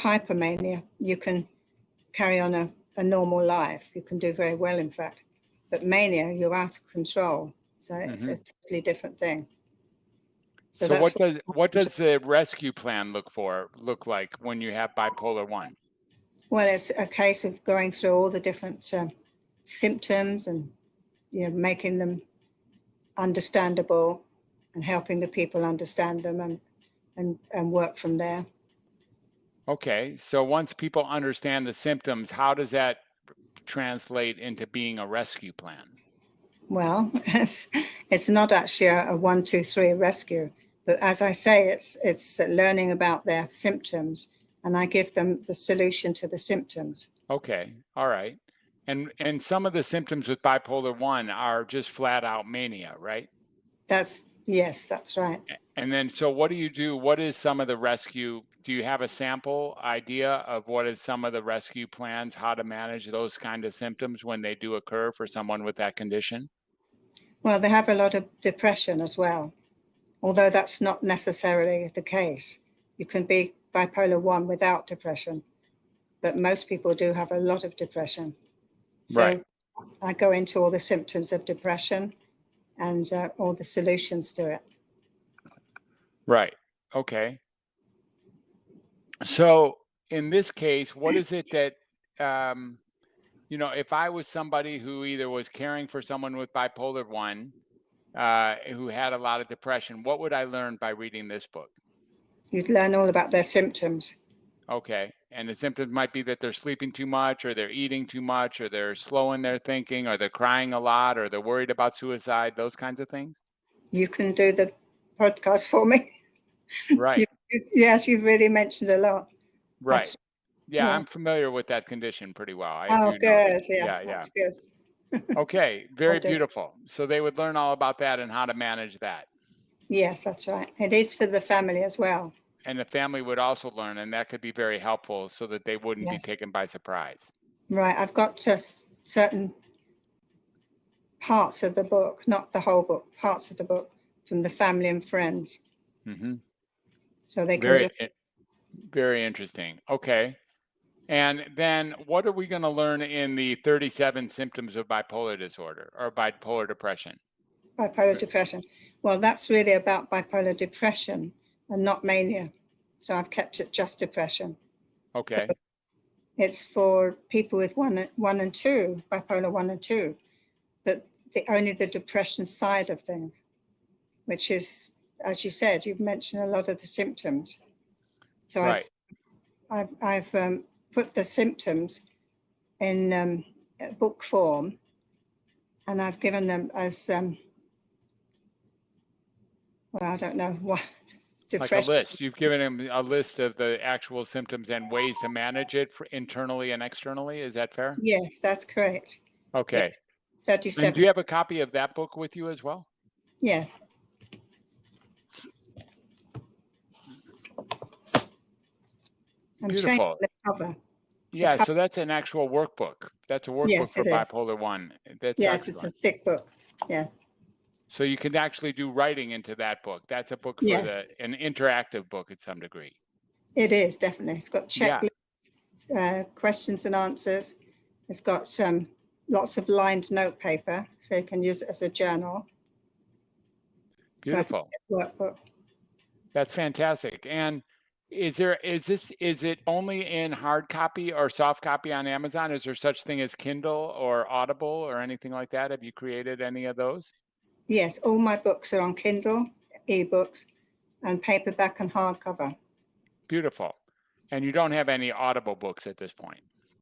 hypomania, you can carry on a normal life. You can do very well, in fact. But mania, you're out of control. So it's a totally different thing. So what does the rescue plan look like when you have bipolar 1? Well, it's a case of going through all the different symptoms and making them understandable and helping the people understand them and work from there. Okay, so once people understand the symptoms, how does that translate into being a rescue plan? Well, it's not actually a 1, 2, 3 rescue, but as I say, it's learning about their symptoms, and I give them the solution to the symptoms. Okay, all right. And some of the symptoms with bipolar 1 are just flat out mania, right? Yes, that's right. And then, so what do you do? What is some of the rescue? Do you have a sample idea of what is some of the rescue plans, how to manage those kind of symptoms when they do occur for someone with that condition? Well, they have a lot of depression as well, although that's not necessarily the case. You can be bipolar 1 without depression, but most people do have a lot of depression. So Right. I go into all the symptoms of depression and all the solutions to it. Right. Okay. So in this case, what is it that, if I was somebody who either was caring for someone with bipolar 1, who had a lot of depression, what would I learn by reading this book? You'd learn all about their symptoms. Okay. And the symptoms might be that they're sleeping too much, or they're eating too much, or they're slow in their thinking, or they're crying a lot, or they're worried about suicide, those kinds of things? You can do the podcast for me. Right. Yes, you've really mentioned a lot. Right. Yeah, Yeah. I'm familiar with that condition pretty well. I Oh, do know good. that. Yeah, Yeah, yeah. that's good. Okay, I very did. beautiful. So they would learn all about that and how to manage that. Yes, that's right. It is for the family as well. And the family would also learn, and that could be very helpful so that they wouldn't be Yes. taken by surprise. Right. I've got just certain parts of the book, not the whole book, parts of the book from the family and friends. Hmm. So they can Very, just, very interesting. Okay. And then what are we going to learn in the 37 symptoms of bipolar disorder or bipolar depression? bipolar depression. Well, that's really about bipolar depression and not mania. So I've kept it just depression. So Okay. it's for people with one and two, bipolar 1 and 2, but only the depression side of things, which is, as you said, you've mentioned a lot of the symptoms. So Right. I've put the symptoms in book form, and I've given them as well, I don't know what Like a depression. list. You've given them a list of the actual symptoms and ways to manage it for internally and externally. Is that fair? Yes, that's correct. Okay. Yes, And do 37. you have a copy of that book with you as well? Yes. I'm changing Beautiful. the cover. Yeah, so that's an actual workbook. That's a workbook Yes, for it is. bipolar 1. That's Yes, it's a excellent. thick book. Yes. So you can actually do writing into that book. That's a book for Yes, an interactive book at some degree. it is definitely. It's got Yeah, checklists, questions and answers. It's got lots of lined notepaper, so you can use it as a journal. So I think beautiful. it's a workbook. That's fantastic. And is it only in hard copy or soft copy on Amazon? Is there such thing as Kindle or Audible or anything like that? Have you created any of those? Yes, all my books are on Kindle, ebooks, and paperback and hardcover. Beautiful. And you don't have any Audible books at this point?